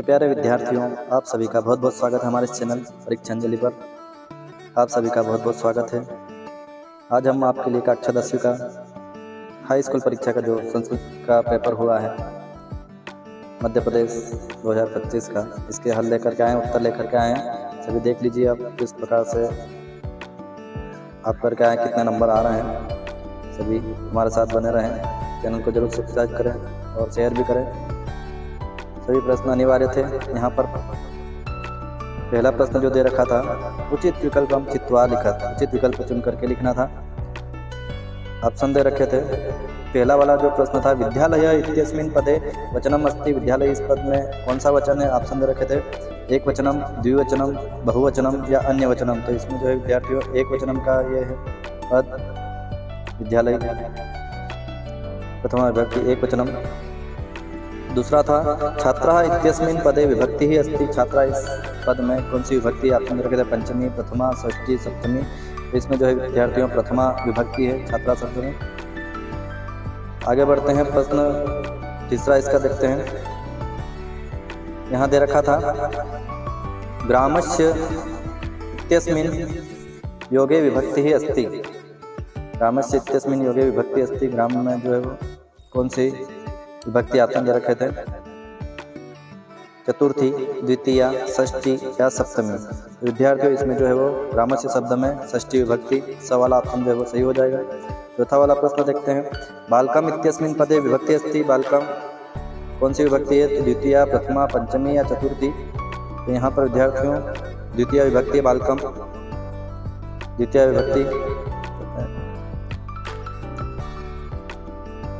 तो प्यारे विद्यार्थियों, आप सभी का बहुत बहुत स्वागत है हमारे इस चैनल परीक्षांजलि पर। आप सभी का बहुत बहुत स्वागत है। आज हम आपके लिए कक्षा 10वीं का हाई स्कूल परीक्षा का जो संस्कृत का पेपर हुआ है मध्य प्रदेश 2025 का, इसके हल लेकर के आए, उत्तर लेकर के आए हैं। सभी देख लीजिए आप किस प्रकार से आप करके आए, कितने नंबर आ रहे हैं। सभी हमारे साथ बने रहें, चैनल को जरूर सब्सक्राइब करें और शेयर भी करें। सभी प्रश्न अनिवार्य थे। यहाँ पर पहला प्रश्न जो दे रखा था, उचित विकल्प हम चित्वा लिखा था, उचित विकल्प चुन करके लिखना था। ऑप्शन दे रखे थे। पहला वाला जो प्रश्न था, विद्यालय इत्यस्मिन् पदे वचनम अस्ति, विद्यालय इस पद में कौन सा वचन है। ऑप्शन दे रखे थे, एक वचनम, द्विवचनम, बहुवचनम या अन्य वचनम। तो इसमें जो है विद्यार्थियों एक वचनम का ये है पद, विद्यालय प्रथमा विभक्ति एक वचनम। दूसरा था, छात्रा इत्यस्मिन् पदे विभक्ति ही अस्ति, छात्रा इस पद में कौन सी विभक्ति। ऑप्शन दे रखे थे पंचमी, प्रथमा, षष्ठी, सप्तमी। तो इसमें जो है विद्यार्थियों प्रथमा विभक्ति है छात्रा शब्द में। आगे बढ़ते हैं, प्रश्न तीसरा इसका देखते हैं। यहाँ दे रखा था, ग्रामस्य इत्यस्मिन् योगे विभक्ति ही अस्ति, ग्रामस्य इत्यस्मिन् योगे विभक्ति अस्ति, ग्राम में जो है वो कौन सी विभक्ति। ऑप्शन दे रखे थे चतुर्थी, द्वितीया, षष्ठी या सप्तमी। विद्यार्थियों इसमें जो है वो ग्रामस्य शब्द में षष्ठी विभक्ति, स वाला ऑप्शन जो है वो सही हो जाएगा। चौथा वाला प्रश्न देखते हैं, बालकम इत्यस्मिन् पदे विभक्ति अस्ति, बालकम कौन सी विभक्ति है। तो द्वितीया, प्रथमा, पंचमी या चतुर्थी। तो यहाँ पर विद्यार्थियों द्वितीय विभक्ति बालकम, द्वितीय विभक्ति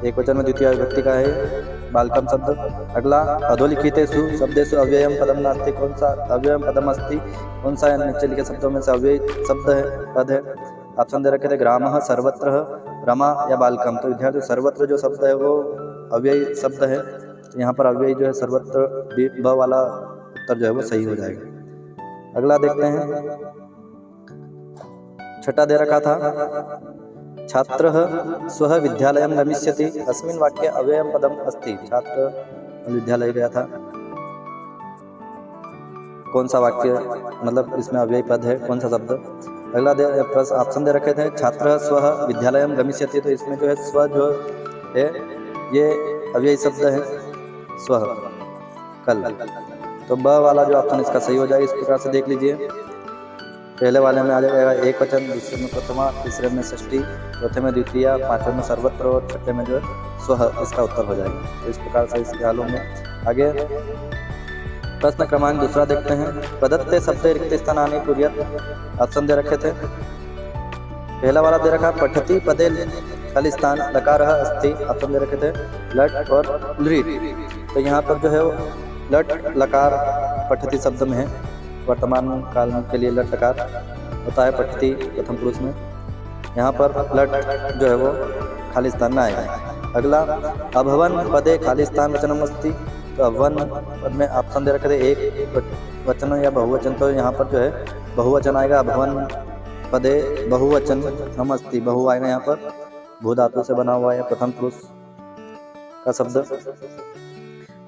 एक वचन में द्वितीय विभक्ति का है बालकम शब्द। अगला, अधोलिखितेषु शब्देषु अव्ययम पदम नास्ति, कौन सा अव्ययम पदम अस्ति, कौन सा नीचे लिखे शब्दों में से अव्यय शब्द है, पद है। ऑप्शन दे रखे थे, ग्रामः, सर्वत्र, रमा या बालकम। तो विद्यार्थी सर्वत्र जो शब्द है वो अव्यय शब्द है। तो यहाँ पर अव्यय जो है सर्वत्र, ब वाला उत्तर जो है वो सही हो जाएगा। अगला देखते हैं, छठा दे रखा था, छात्रः स्वः विद्यालयं गमिष्यति, अस्मिन् वाक्ये अव्ययं पदम अस्ति, छात्र विद्यालय गया था, कौन सा वाक्य, मतलब इसमें अव्यय पद है, कौन सा शब्द। अगला ऑप्शन दे रखे थे, छात्रः स्वः विद्यालयं गमिष्यति। तो इसमें जो है स्व जो है ये अव्यय शब्द है, स्वः कल। तो ब वाला जो ऑप्शन इसका सही हो जाएगा। इस प्रकार से देख लीजिए, पहले वाले में आ जाएगा एक वचन, दूसरे में प्रथमा, तीसरे में षष्ठी, चौथे में द्वितीया, पांचवें में सर्वत्र और छठे में जो है स्वः, इसका उत्तर हो जाएगा। तो इस प्रकार से इसके हालों में आगे प्रश्न क्रमांक दूसरा देखते हैं, प्रदत्ते शब्दे रिक्त स्थानानि कुर्यात्। ऑप्शन दे रखे थे। पहला वाला दे रखा, पठति पदे खाली स्थान लकारः अस्ति। ऑप्शन दे रखे थे लट और लृ। तो यहाँ पर जो है वो लट लकार पठति शब्द में है, वर्तमान काल के लिए लट लकार होता है पठति प्रथम पुरुष में। यहाँ पर लट जो है वो खाली स्थान में आएगा। अगला, अभवन पदे खाली स्थान वचनम अस्ति। तो अभवन पद में ऑप्शन दे रखे थे एक वचन या बहुवचन। तो यहाँ पर जो है बहुवचन आएगा, अभवन पदे बहुवचन हम अस्ति, बहु आएगा यहाँ पर, भू धातु से बना हुआ है प्रथम पुरुष का शब्द।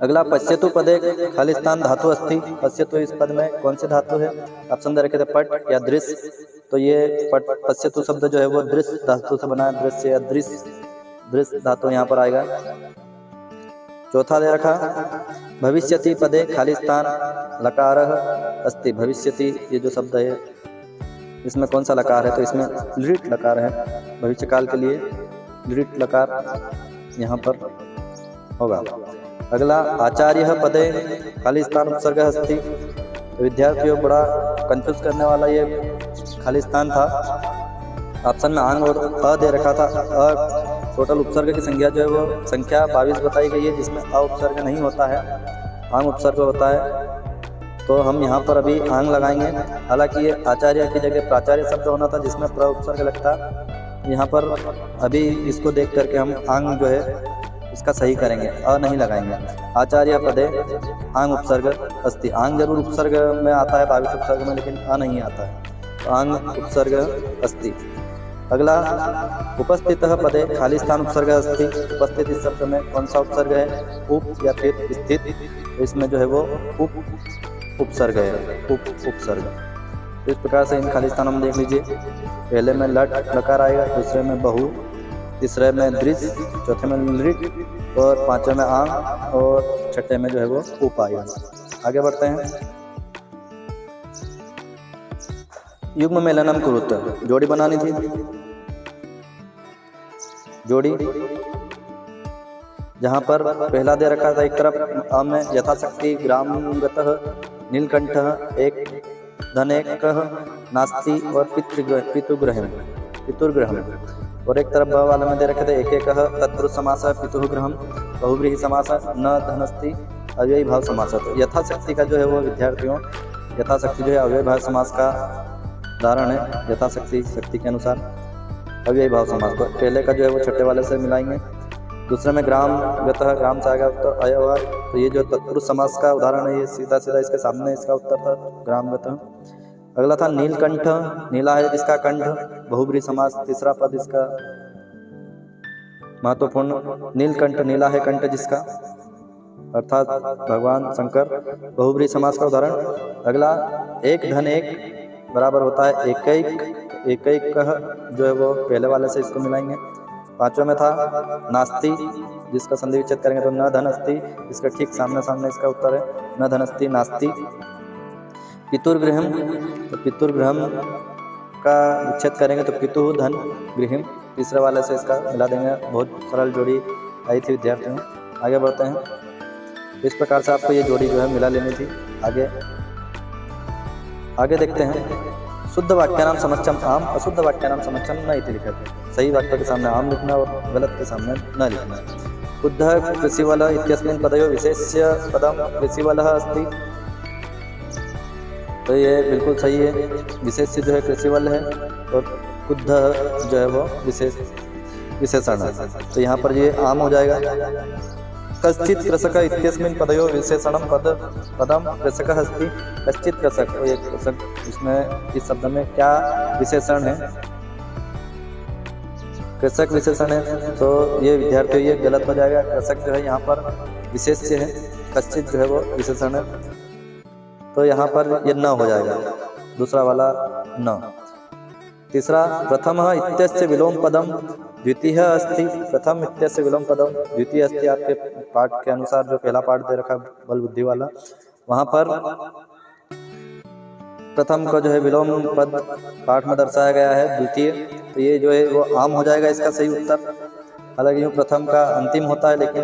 अगला, पश्यतु पदे खाली स्थान धातु अस्ति, पश्यतु इस पद में कौन सी धातु है। ऑप्शन दे रखे थे पट या दृश्य। तो ये पट पश्यतु शब्द जो है वो दृश्य धातु से बना है, दृश्य या दृश्य धातु यहाँ पर आएगा। चौथा दे रखा, भविष्यति पदे खाली स्थान लकारः अस्ति, भविष्यति ये जो शब्द है इसमें कौन सा लकार है। तो इसमें लृट लकार है, भविष्य काल के लिए लृट लकार यहाँ पर होगा। अगला, आचार्य पदे खाली स्थान उपसर्ग अस्ति। तो विद्यार्थियों बड़ा कंफ्यूज करने वाला ये खाली स्थान था। ऑप्शन में आंग और अ दे रखा था। अ टोटल उपसर्ग की संख्या जो है वो संख्या 22 बताई गई है, जिसमें अ उपसर्ग नहीं होता है, आंग उपसर्ग होता है। तो हम यहाँ पर अभी आंग लगाएंगे। हालांकि ये आचार्य की जगह प्राचार्य शब्द होना था, जिसमें प्र उपसर्ग लगता। यहाँ पर अभी इसको देख करके हम आंग जो है इसका सही करेंगे, अ नहीं लगाएंगे। आचार्य पदे आंग उपसर्ग अस्ति, आंग जरूर उपसर्ग में आता है 22 उपसर्ग में, लेकिन अ नहीं आता है, तो आंग उपसर्ग अस्ति। अगला उपस्थितः पदे खाली स्थान उपसर्ग अस्ति। उपस्थित इस शब्द में कौन सा उपसर्ग है? उप या फिर स्थित। तो इसमें जो है वो उपसर्ग है, उपसर्ग। इस प्रकार से इन खाली स्थान हम देख लीजिए। पहले में लट लकार आएगा, दूसरे में बहु, तीसरे में दृश्य, चौथे में लृट और पांचवें में आंग और छठे में जो है वो उप आएगा। आगे बढ़ते हैं। युग्म मेलनम कुरुत, जोड़ी बनानी थी। जोड़ी जहाँ पर पहला दे रखा था एक तरफ आम में यथाशक्ति ग्रामगतः नीलकंठः एक धनेकः नास्ति और पितुर्ग्रहम् और एक तरफ ब वाले में दे रखे थे एक एकः तत्पुरुष समास पितुः ग्रहम् बहुव्रीहि समास न धनस्ति अव्ययी भाव समास। तो यथाशक्ति का जो है वो विद्यार्थियों यथाशक्ति जो है अव्ययी भाव समास का उदाहरण है। यथाशक्ति शक्ति के अनुसार अव्ययी भाव समास को पहले का जो है वो छठे वाले से मिलाएंगे। दूसरे में ग्रामगतः, ग्राम से आएगा उत्तर अयवा। तो ये जो तत्पुरुष समास का उदाहरण है ये सीधा सीधा इसके सामने इसका उत्तर था ग्रामगतः। अगला था नीलकंठ, नीला है इसका कंठ, बहुब्रीहि समास तीसरा पद इसका महत्वपूर्ण। नीलकंठ, नीला है कंठ जिसका, अर्थात भगवान शंकर, बहुब्रीहि समास का उदाहरण। अगला एक धन एक बराबर होता है एक जो है वो पहले वाले से इसको मिलाएंगे। पांचवें में था नास्ति जिसका संधि विच्छेद करेंगे तो न धनस्ति, इसका ठीक सामने सामने इसका उत्तर है न धनस्ति नास्ति। पितुर्गृहम्, तो पितुर्गृहम् का विच्छेद करेंगे तो पितु धन गृहम्, तीसरे वाले से इसका मिला देंगे। बहुत सरल जोड़ी आई थी विद्यार्थियों। आगे बढ़ते हैं। इस प्रकार से आपको ये जोड़ी जो है मिला लेनी थी। आगे देखते हैं। शुद्ध वाक्यानाम समक्षम आम, अशुद्ध वाक्यानाम समक्षम न इति लिखा है। सही वाक्य के सामने आम लिखना और गलत के सामने न लिखना। शुद्ध कृषिवलः इत्यस्मिन् पदयोः विशेष्य पदम कृषिवलः अस्ति। तो ये बिल्कुल सही है। विशेष्य जो है कृषिवल है और शुद्ध जो है वो विशेषण है। तो यहाँ पर ये आम हो जाएगा। कश्चित् कृषक इत्यस्मिन् पदयोः विशेषणं पदम कृषकः अस्ति। कश्चित् कृषक, तो ये कृषक, इसमें इस शब्द में क्या विशेषण है? कृषक विशेषण है। तो ये विद्यार्थियों ये गलत हो जाएगा। कृषक जो है यहाँ पर विशेष्य है, कश्चित् जो है वो विशेषण है। तो यहाँ पर ये न हो जाएगा, दूसरा वाला न। तीसरा प्रथमः इत्यस्य विलोम पदम द्वितीय अस्ति। प्रथम इत्यस्य विलोम पदम द्वितीय अस्ति। आपके पाठ के अनुसार जो पहला पाठ दे रखा बल बुद्धि वाला, वहाँ पर प्रथम को जो है विलोम पद पाठ में दर्शाया गया है द्वितीय। तो ये जो है वो आम हो जाएगा इसका सही उत्तर। हालांकि यूँ प्रथम का अंतिम होता है, लेकिन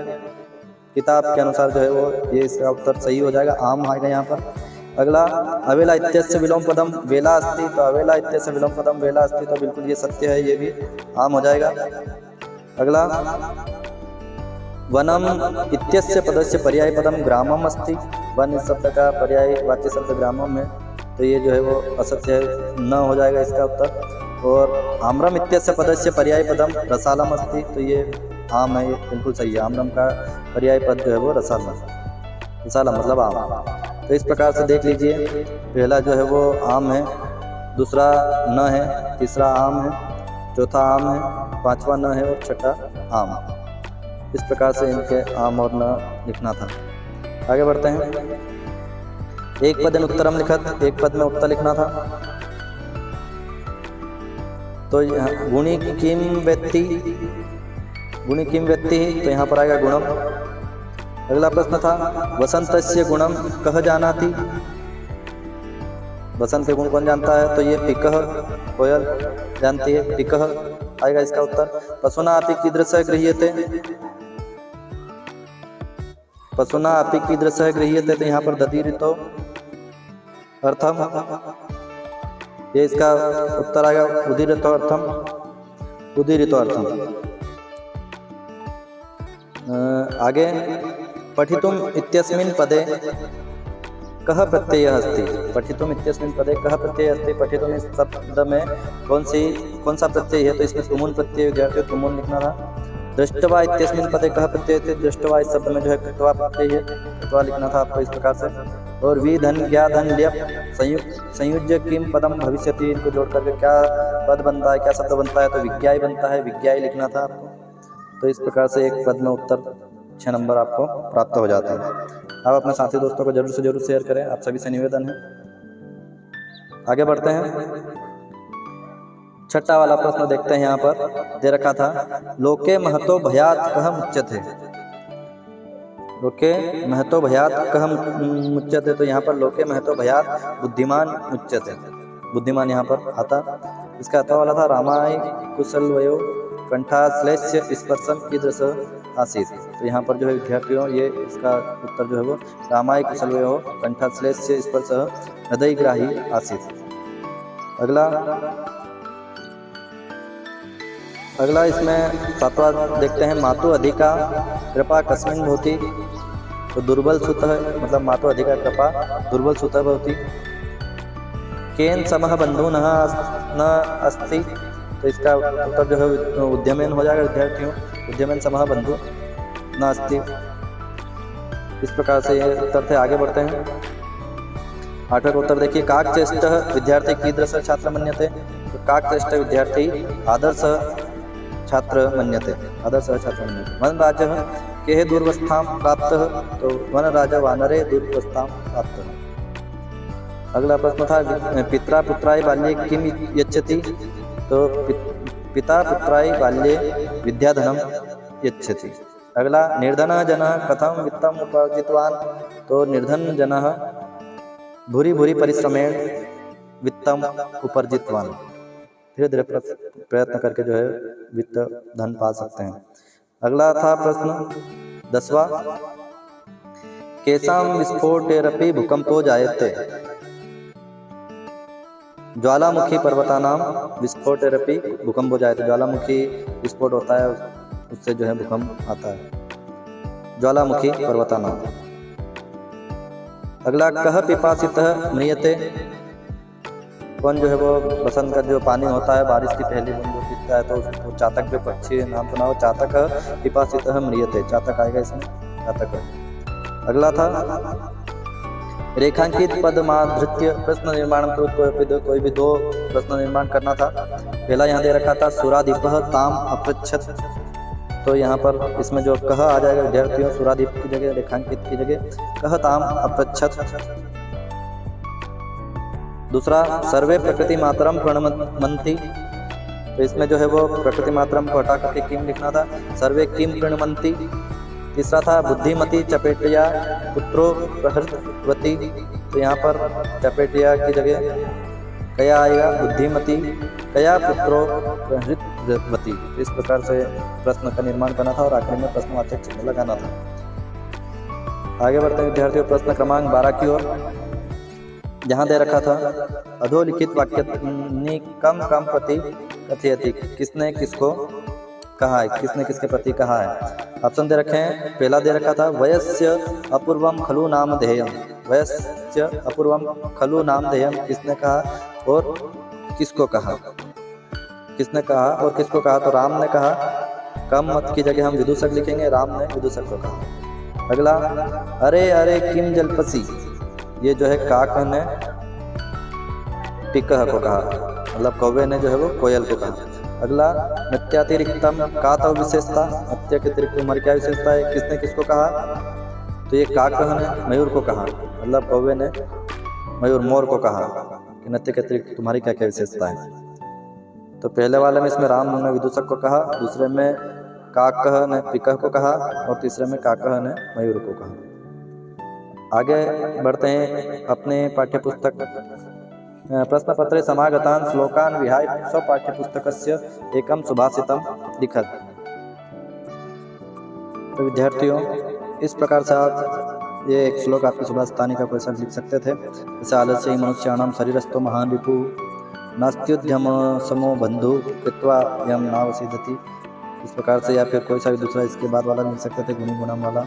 किताब के अनुसार जो है वो ये इसका उत्तर सही हो जाएगा, आम आएगा यहाँ पर। अगला अवेला इत्यस्य विलोम पदम वेला अस्ति। तो अवेला इत्यस्य विलोम पदम वेला अस्ति, तो बिल्कुल ये सत्य है, ये भी आम हो जाएगा। अगला वनम इत्यस्य पदस्य पर्याय पदम ग्रामम अस्ति। वन इस शब्द का पर्याय वाच्य शब्द ग्रामम है, तो ये जो है वो असत्य है, न हो जाएगा इसका उत्तर। और आम्रम इत्यस्य पदस्य पर्याय पदम रसालम अस्ति। तो ये आम है, ये बिल्कुल सही है। आम्रम का पर्याय पद जो है वो रसालम मतलब आम। तो इस प्रकार से देख लीजिए, पहला जो है वो आम है, दूसरा न है, तीसरा आम है, चौथा आम है, पांचवा न है और छठा आम। इस प्रकार से इनके आम और न लिखना था। आगे बढ़ते हैं। एक पद उत्तरम लिखत, एक पद में उत्तर लिखना था। तो गुणी किम व्यक्ति, तो यहाँ पर आएगा गुणम। अगला प्रश्न था वसंतस्य गुणम कह जानाति। वसंत के गुण कौन जानता है? तो ये पिकह, कोयल जानती है, पिकह आएगा इसका उत्तर। पशुना अपि कीदृशः गृह्यते, पशुना अपि कीदृशः गृह्यते। तो यहाँ पर दधिरितो अर्थम, ये इसका उत्तर आएगा उदीरितो अर्थम। आगे पठितुम इत्यस्मिन् पदे कह प्रत्ययः अस्ति। पठितुम इत्यस्मिन् पदे कह प्रत्ययः अस्ति। पठितुम इस शब्द में कौन सा प्रत्यय है? तो इसमें तुमुन प्रत्यय, विद्यार्थियों तुमुन लिखना था। दृष्टवा इत्यस्मिन् पदे कह प्रत्यय थे। दृष्टवा इस शब्द में जो है कृत्वा प्रत्यय है, कृत्वा लिखना था आपको इस प्रकार से। और वि धन ज्ञा धन ल्यप संयुज्य किम पदम भविष्यति, इनको जोड़ करके क्या पद बनता है, क्या शब्द बनता है, तो विज्ञाई बनता है, विज्ञाई लिखना था आपको। तो इस प्रकार से एक पद में उत्तर 6 नंबर आपको प्राप्त हो जाते हैं। आप अपने साथी दोस्तों को जरूर से जरूर शेयर करें, आप सभी से निवेदन है। आगे बढ़ते हैं, छठा वाला प्रश्न देखते हैं। यहाँ पर दे रखा था लोके महतो भयात कह मुच्यते, लोके महतो भयात कह मुच्यते, तो यहाँ पर लोके महतो भयात बुद्धिमान मुच्यते, बुद्धिमान यहाँ पर आता। इसका अथवा वाला था रामाय कुशलवयो कंठाश्लेष्य स्पर्शन कीदृश आसीत, तो यहाँ पर जो है विद्यार्थियों ये इसका उत्तर जो है वो रामाय कुशलवयो कंठाश्लेष्य स्पर्श हृदयग्राही आसीत। अगला इसमें सातवां देखते हैं, मातु अधिका कृपा कस्मिन् भवति, तो दुर्बल सुत है, मतलब मातु अधिका कृपा दुर्बल सुत भवति। केन समः बंधु न अस्ति, तो इसका उत्तर जो है उद्यमेन हो जाएगा विद्यार्थियों, उद्यमेन समः बंधु न अस्ति। इस प्रकार से ये उत्तर थे। आगे बढ़ते हैं, 8वां उत्तर देखिए, काकचेष्ट विद्यार्थी कीदृश छात्र मन्यते, तो काकचेष्ट विद्यार्थी आदर्श छात्र मन्यते, आदर्श छात्र मन्यते। वन राजा के दुर्वस्थां प्राप्त, तो वन राजा वानरे दुर्वस्थां प्राप्त। अगला प्रश्न था पिता पुत्राय बाल्ये किम यच्छति, तो पिता पुत्राय बाल्ये विद्याधनम यच्छति। अगला निर्धनः जनः कथं वित्तम् उपार्जितवान्, तो निर्धन जनः भूरि भूरि परिश्रमेण वित्तम उपार्जितवान्, धीरे धीरे प्रयत्न करके जो है वित्त धन पा सकते हैं। अगला था प्रश्न 10वां, केषां विस्फोटेरपि भूकंपो जायते, ज्वालामुखी पर्वतानां विस्फोटेरपि भूकंपो जायते, ज्वालामुखी विस्फोट होता है उससे जो है भूकंप आता है, ज्वालामुखी पर्वतानां। अगला कह पिपासितः म्रियते, कौन जो है वो बसंत का जो पानी होता है बारिश की पहली बूंद जो पीता है, तो उसको चातक जो पक्षी नाम सुना हो, चातक पिपासितः म्रियते, चातक आएगा इसमें, चातक। अगला था रेखांकित पदमाधृत्य प्रश्न निर्माण, कोई भी 2 प्रश्न निर्माण करना था। पहला यहाँ दे रखा था सुरादीपः ताम अपृच्छत, तो यहाँ पर इसमें जो कह आ जाएगा विद्यार्थियों, सुरादीप की जगह रेखांकित की जगह कह ताम अपृच्छत। दूसरा सर्वे प्रकृति मातरम प्रणमन्ति, तो इसमें जो है वो प्रकृति मातरम को हटा करके किम लिखना था, सर्वे किम प्रणमन्ति। तीसरा था बुद्धिमती चपेटिया पुत्रो प्रहृतवती, तो यहाँ पर चपेटिया की जगह कया आएगा, बुद्धिमती कया पुत्रो प्रहृतवती। इस प्रकार से प्रश्न का निर्माण करना था और आखिर में प्रश्नवाचक चिन्ह लगाना था। आगे बढ़ते हैं विद्यार्थियों, प्रश्न क्रमांक 12 की ओर। जहाँ दे रखा था अधोलिखित वाक्य कम कम प्रति कथयति, किसने किसको कहा है, किसने किसके प्रति कहा है। ऑप्शन दे रखे हैं, पहला दे रखा था वयस्य अपूर्वम खलु नामधेयम, वयस्य अपूर्वम खलु नामधेयम किसने कहा और किसको कहा, किसने कहा और किसको कहा, तो राम ने कहा, कम मत की जगह हम विदूषक लिखेंगे, राम ने विदूषक को कहा। अगला अरे अरे किम जलपसी, ये जो है काक ने टिकह को कहा, मतलब कौवे ने जो है वो कोयल को कहा। अगला नत्यातिरिक्तम का तो विशेषता, नत्य के अतिरिक्त तुम्हारी क्या विशेषता है, किसने किसको कहा, तो ये काकह ने मयूर को कहा, मतलब कौवे ने मयूर मोर को कहा कि नत्य के अतिरिक्त तुम्हारी क्या क्या विशेषता है। तो पहले वाले में इसमें राम ने विदूषक को कहा, दूसरे में काकह ने पिकह को कहा और तीसरे में काकह ने मयूर को कहा। आगे बढ़ते हैं अपने पाठ्यपुस्तक प्रश्न पत्रे समागतान श्लोकान विहाय स्वपाठ्यपुस्तकस्य एकम सुभाषितम लिखत। तो विद्यार्थियों इस प्रकार से आप ये एक श्लोक आपकी सुभाषितानी का क्वेश्चन लिख सकते थे। जैसे आलस्य मनुष्याणाम शरीरस्थो महान रिपु नास्त्युद्यम समो बंधु कृत्वा यम नावसिद्धति, इस प्रकार से, या फिर कोई सा भी दूसरा इसके बाद वाला लिख सकते थे, गुणी गुणम वाला।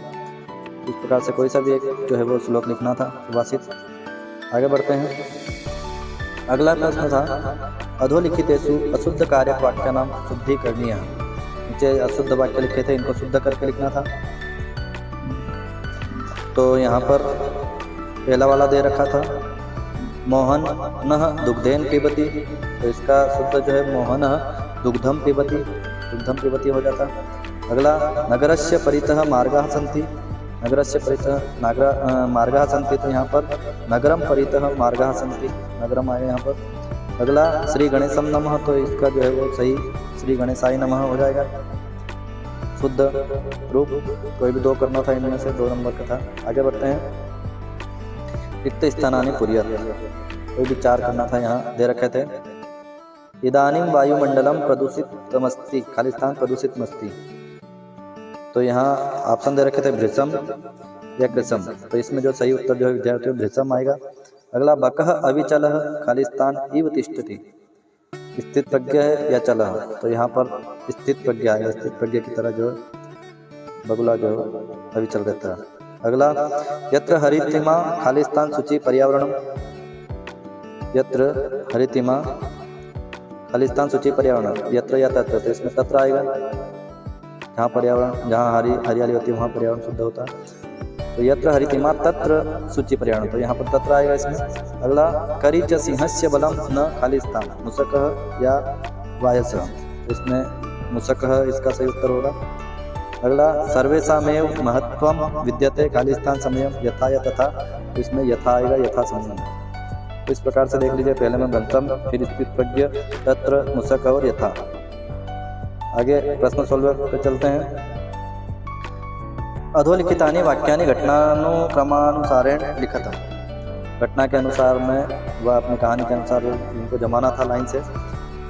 इस प्रकार से कोई सा भी एक जो है वो श्लोक लिखना था सुभाषित। आगे बढ़ते हैं, अगला प्रश्न था अधोलिखितेषु अशुद्ध कारक वाक्य नाम शुद्धि करनी है। नीचे अशुद्ध वाक्य लिखे थे, इनको शुद्ध करके लिखना था। तो यहाँ पर पहला वाला दे रखा था मोहन नह दुग्धेन पिबती, तो इसका शुद्ध जो है मोहन दुग्धम पिबती हो जाता। अगला नगरस्य परितः मार्गाः सन्ति, नगरस्य परितः मार्गाः सन्ति, तो यहाँ पर नगरम परितः मार्गाः सन्ति, नगरम आए यहाँ पर। अगला श्री गणेशम नमः, तो इसका जो है वो सही श्री गणेशाय नमः हो जाएगा शुद्ध रूप। कोई भी दो करना था इनमें से, 2 नंबर का था। आगे बढ़ते हैं। रिक्त स्थानानि पुर्यात्, कोई भी 4 करना था, यहाँ दे रखे थे। इदानीं वायुमंडलम प्रदूषितमस्ति, खाली स्थान प्रदूषितमस्ति, तो यहाँ ऑप्शन दे रखे थे भृशम या कृशम, तो इसमें जो सही उत्तर जो है विद्यार्थियों भृशम आएगा। अगला बकः अविचलः, खाली स्थान इव तिष्ठति, स्थित प्रज्ञ है या चलः, तो यहाँ पर स्थित प्रज्ञा है, स्थित प्रज्ञ की तरह जो बगुला जो अविचल रहता है। अगला यत्र हरितिमा, खाली स्थान सूची पर्यावरणम, यत्र हरितिमा खाली स्थान सूची पर्यावरण, यत्र या तत्र, तो इसमें तत्र आएगा। जहाँ पर्यावरण, जहाँ हरियाली होती है वहाँ पर्यावरण शुद्ध होता है, तो यत्र हरितिमा तत्र सूची पर्यावरण, तो यहाँ पर तत्र आएगा इसमें। अगला करी च सिंहस्य बलम न, खाली स्थान मुसकः या वायसः, तो इसमें मुसकः इसका सही उत्तर होगा। अगला सर्वेषामेव महत्वम विद्यते, खाली स्थान समयम यथा या तथा, तो इसमें यथा आएगा, यथा समयम। तो इस प्रकार से देख लीजिए, पहले में भ्रंशम, फिर स्थित प्रज्ञ, तत्र, मुसक और यथा। आगे प्रश्न सॉल्वर पे चलते हैं। अधोलिखितानि वाक्यानि घटनानुक्रमानुसारेण लिखत, घटना के अनुसार में वह अपनी कहानी के अनुसार इनको जमाना था लाइन से,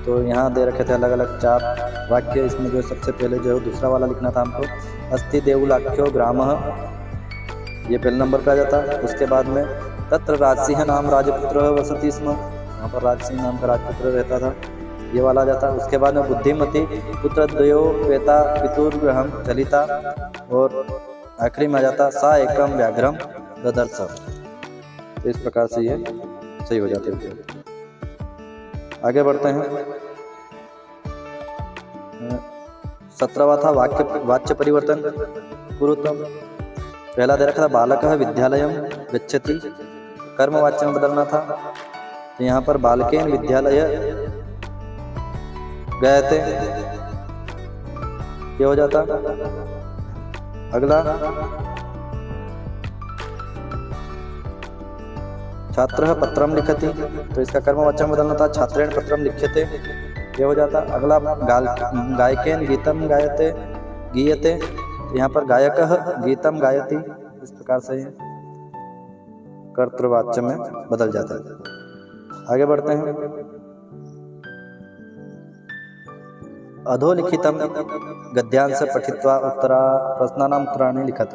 तो यहाँ दे रखे थे अलग अलग 4 वाक्य। इसमें जो सबसे पहले जो है दूसरा वाला लिखना था हमको, अस्ति देवुलाख्यो ग्रामः, ये पहले नंबर पे आ जाता। उसके बाद में तत्र राजसिंह नाम राजपुत्र वसति स्म, यहाँ पर राजसिंह नाम का राजपुत्र रहता था, ये वाला आ जाता। उसके बाद में बुद्धिमती पुत्रद्वयो वेता पितुर्गृहं चलिता, और आखिरी में आ जाता सा एकम व्याघ्रम ददर्श, तो इस प्रकार से ये सही हो जाते हैं। आगे बढ़ते हैं। 17वां था वाच्य परिवर्तन कुरुतम। पहला दे रखा था बालकः विद्यालयं गच्छति, कर्मवाच्य में बदलना था, तो यहाँ पर बालकेन विद्यालय गए थे, ये हो जाता। अगला छात्रः पत्रम लिखति, तो इसका कर्मवाच्य में बदलना था, छात्रेण पत्रम लिख्यते, ये हो जाता। अगला गायकेन गीतम गीयते, तो यहाँ पर गायकः गीतम गायति, इस प्रकार से कर्तृवाच्य में बदल जाता है। आगे बढ़ते हैं। अधोलिखितम गद्यांश पठित्वा उत्तरा प्रश्नानाम उत्तराणि लिखत,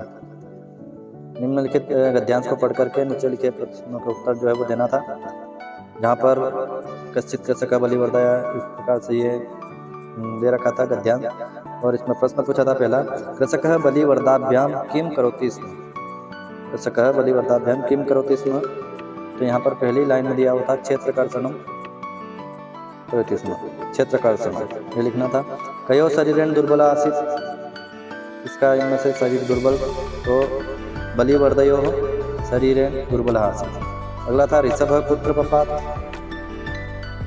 निम्नलिखित गद्यांश को पढ़ करके नीचे लिखे प्रश्नों का उत्तर जो है वो देना था। जहाँ पर कश्चित कृषक बलिवर्दय, इस प्रकार से ये दे रखा था गद्यांश, और इसमें प्रश्न पूछा था पहला, कृषकः बलिवर्दाभ्याम किम करोति स्म, कृषकः बलिवर्दाभ्याम किम करोति स्म, तो यहाँ पर पहली लाइन में दिया हुआ था क्षेत्रकर्षणम करोति स्म, क्षेत्रकर्षण ये लिखना था। कयो शरीरेण दुर्बला आसीत्, इसका इनमें से शरीर दुर्बल, तो बलिवर्दयो शरीरेण दुर्बला आसीत्। अगला था ऋषभः कुत्र पपात,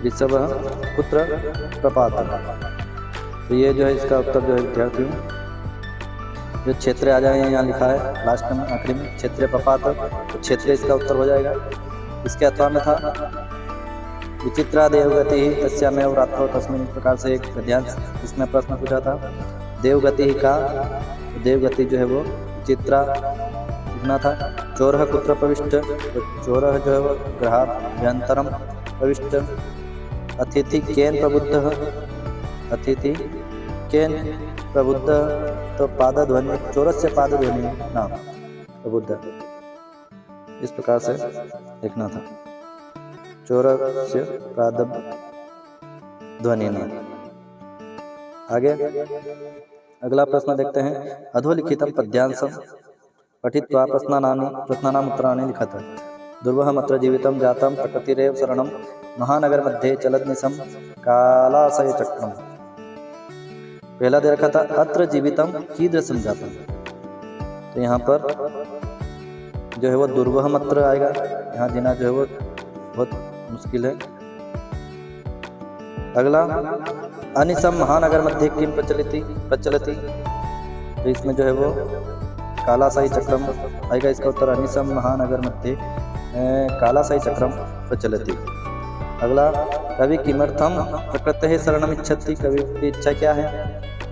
ऋषभः कुत्र प्रपात, तो ये जो है इसका उत्तर जो है विद्यार्थियों जो क्षेत्र आ जाए, यहाँ लिखा है लास्ट में आखिरी में क्षेत्र प्रपात, तो क्षेत्र इसका उत्तर हो जाएगा। इसके अथवा में था विचित्रा देवगति तस्यामेव रात्रौ तस्मिन्, इस प्रकार से एक गद्यांश इसमें प्रश्न पूछा था। देवगति का, तो देवगति जो है वो विचित्रा लिखना था। चोरः कुत्र प्रविष्ट, तो चोरः जो है वो गृहाभ्यन्तरं प्रविष्ट। अतिथि केन प्रबुद्धः, अतिथि केन प्रबुद्ध, तो पादध्वनि, चोरस्य पादध्वनि नाम प्रबुद्ध, इस प्रकार से लिखना था, चोरस्य पादध्वनि नाम। आगे अगला प्रश्न देखते हैं। अधोलिखितं पद्यांशं पठित्वा प्रश्नानाम उत्तराणि लिखत। दुर्वहमत्र जीवितं जातं प्रकृतिरेव शरणं, महानगर मध्ये चलद्निशं कालाशय चक्रम। पहला दे रखा था अत्र जीवितम कीदृशं जातम्, तो यहाँ पर जो है वो दुर्वह मात्र आएगा, यहाँ जीना जो है वो बहुत मुश्किल है। अगला अनिसम महानगर मध्य किम प्रचलति, तो इसमें जो है वो कालासाई चक्रम आएगा, इसका उत्तर अनिसम महानगर मध्य कालासाई चक्रम प्रचलति। अगला कवि किमर्थम प्रकृते शरणम इच्छति, कवि की इच्छा क्या है,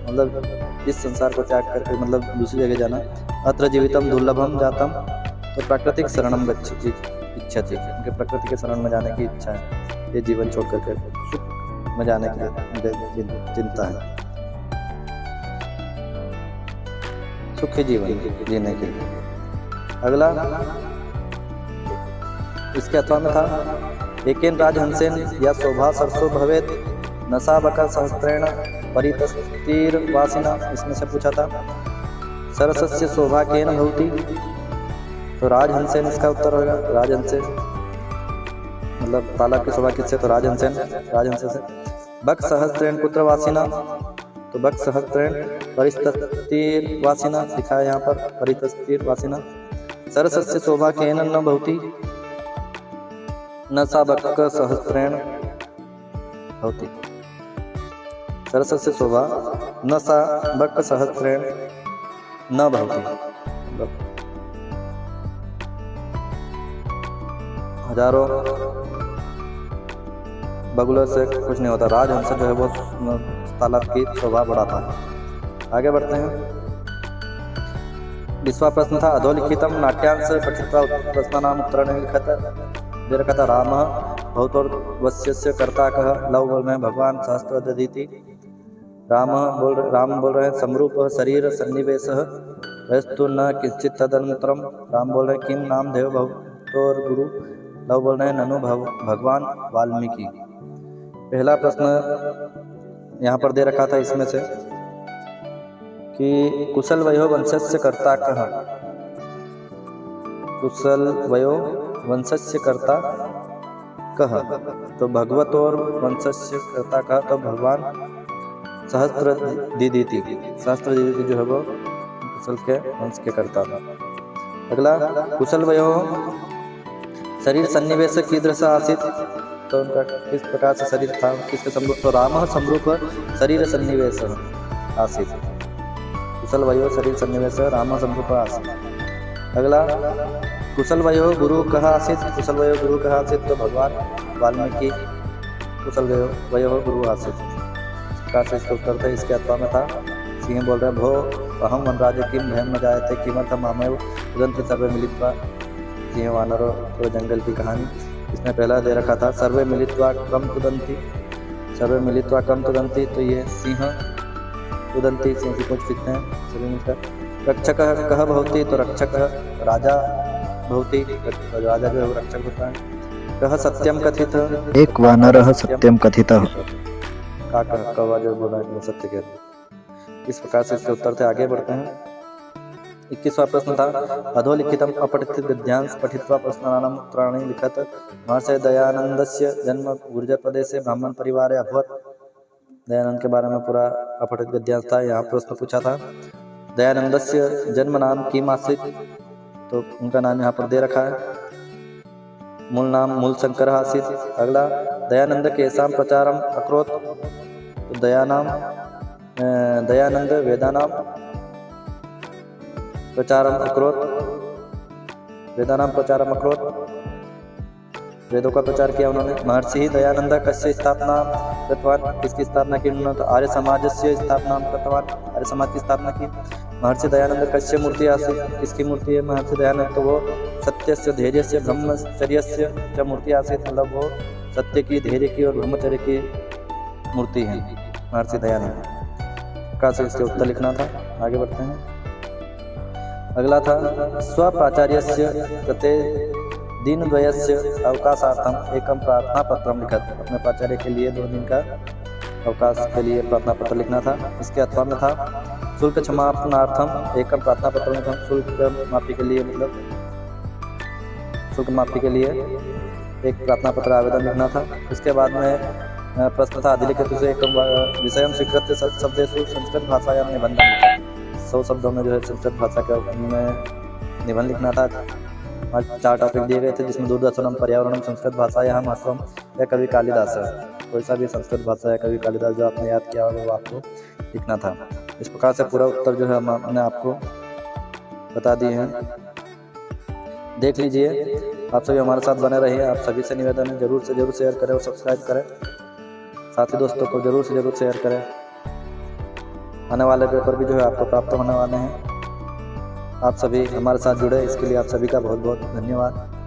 मतलब इस संसार को त्याग करके मतलब दूसरी जगह जाना। अत्र जीवितम दुर्लभम जातम, तो प्राकृतिक शरणम गच्छति इच्छति, उनके प्रकृति के शरण में जाने की इच्छा है, ये जीवन छोड़ करके सुख में जाने की चिंता है, सुखी जीवन जीने के लिए। अगला इसके अथवा में था एकेन राजहंसेन या शोभा सरसो भवेत नशा बका सहस्त्रेण परितस्तीर्वासिना, इसमें से पूछा था सरसस्य शोभा केन भवति, तो राजहंसेन इसका उत्तर होगा। राजहंसे मतलब तालाब की शोभा किससे, तो राजहंसेन, राजहंसे से। बक सहस्त्रेण पुत्रवासिना, तो बक सहस्त्रेण परितस्तीर्वासिना लिखा है यहाँ पर, परितस्तीर्वासिना। सरसस्य शोभा केन न भवति न सा बक सहस्त्रेण भवति, सरसस्य शोभा न सा बक सहस्त्रेण न भवति, हजारों बगुलों से कुछ नहीं होता, राजहंस जो है वो तालाब की शोभा बढ़ाता है। आगे बढ़ते हैं। 20वां प्रश्न था अधोलिखितम नाट्यांश पठित्वा प्रश्नानाम उत्तरण लिखत, दे रखा था राम भौतोर्वश्यस्य कर्ता कह, लव बोल रहे हैं भगवान सहस्त्रदधीति, राम बोल रहे हैं समरूप शरीर सन्निवेश वस्तु न किंचित तदनंतरम, राम बोल रहे हैं किम नाम देव भवतोर गुरु, लव बोल रहे हैं ननु भगवान वाल्मीकि। पहला प्रश्न यहाँ पर दे रखा था इसमें से कि कुशल वयो वंशस्य कर्ता कह, कुशल वयो वंशस्य कर्ता कह, तो भगवत और वंशस्य कर्ता कह, तो भगवान सहस्त्रदीदिति, सहस्त्रदीदिति जो है वो कुशल के वंश के कर्ता था। अगला कुशल वयो शरीर सन्निवेश कीदृश आसीत, तो उनका किस प्रकार से शरीर था, किसके समरूप, तो राम समरूप शरीर सन्निवेश आसीत, कुशल वयो शरीर सन्निवेश राम समरूप आसीत। अगला कुशल वयो गुरु कहाँ आसीत, कुशल वयो गुरु कहाँ आसीत, तो भगवान वाल्मीकि कुशल वयो गुरु आसीत, इसका से इसका उत्तर था। इसके अथवा में था सिंह बोल रहे भो अहम वनराज किम भयम न जायते किमर्थम मामेव उदन्ति सर्वे मिलित्वा, सिंह वानरों तो जंगल की कहानी। इसमें पहला दे रखा था सर्वे मिलित्वा कम तुदंती, सर्वे मिलित्वा कम तुदंती, तो ये सिंह तुदंती, सिंह की पूंछ लिखते हैं सभी मिलकर। रक्षक कह भवती, तो रक्षक राजा भवती, राजा जो है रक्षक होता है। कह सत्यम कथित, एक वानरः सत्यम कथितः, का कह कौवा जो बोला है सत्य कहते। इस प्रकार से इसके उत्तर थे। आगे बढ़ते हैं। 21वां प्रश्न था अधोलिखितम अपठित गद्यांश पठित्वा प्रश्नानाम उत्तराणि लिखत, महर्षि दयानंदस्य जन्म गुर्जर प्रदेशे ब्राह्मण परिवारे अभवत्, दयानंद के बारे में पूरा अपठित गद्यांश था। यहाँ प्रश्न पूछा था दयानंदस्य जन्म नाम किम आसीत्, तो उनका नाम यहाँ पर दे रखा है, मूल नाम मूलशंकर आसीत्। अगला दयानंद केसाम प्रचारम अकरोत्, तो दयानंद वेदानाम प्रचारम अकरोत्, वेदानाम प्रचारम अकरोत्, वेदों का प्रचार किया उन्होंने। महर्षि दयानंद कस्य स्थापना कृतवान, किसकी स्थापना की उन्होंने, तो आर्य समाज से स्थापना कृतवान, आर्य समाज की स्थापना की। महर्षि दयानंद कस्य मूर्ति आसीत्, किसकी मूर्ति है महर्षि दयानंद, तो वो सत्यस्य धैर्यस्य ब्रह्मचर्यस्य च मूर्ति आसीत्, मतलब वो सत्य की, धैर्य की और ब्रह्मचर्य की मूर्ति है महर्षि दयानंद का। से इसके उत्तर लिखना था। आगे बढ़ते हैं। अगला था स्वप्राचार्यस्य कृते दिनद्वयस्य अवकाशार्थम एकम प्रार्थना पत्रम लिखत, अपने प्राचार्य के लिए 2 दिन का अवकाश के लिए प्रार्थना पत्र लिखना था। इसके अथवा में था शुल्क क्षमापनार्थम एकम प्रार्थना पत्र लिखा, शुल्क माफी के लिए, मतलब शुल्क माफी के लिए एक प्रार्थना पत्र आवेदन लिखना था। इसके बाद में प्रश्न था अधिलिखित से एक विषय स्वीकृत शब्देषु संस्कृत भाषायां निबंधन लिखा, 100 शब्दों में जो है संस्कृत भाषा के में निबंध लिखना था। वहाँ 4 टॉपिक दिए गए थे, जिसमें दूरदर्शनम, पर्यावरणम, संस्कृत भाषायाः महत्वम या कवि कालिदास। कोई सा भी संस्कृत भाषा या कवि कालिदास जो आपने याद किया होगा वो आपको लिखना था। इस प्रकार से पूरा उत्तर जो है हमने आपको बता दिए हैं, देख लीजिए। आप सभी हमारे साथ बने रहिए। आप सभी से निवेदन है जरूर से जरूर शेयर करें और सब्सक्राइब करें, साथी दोस्तों को जरूर से जरूर शेयर करें। आने वाले पेपर भी जो है आपको प्राप्त होने वाले हैं। आप सभी हमारे साथ जुड़े, इसके लिए आप सभी का बहुत बहुत धन्यवाद।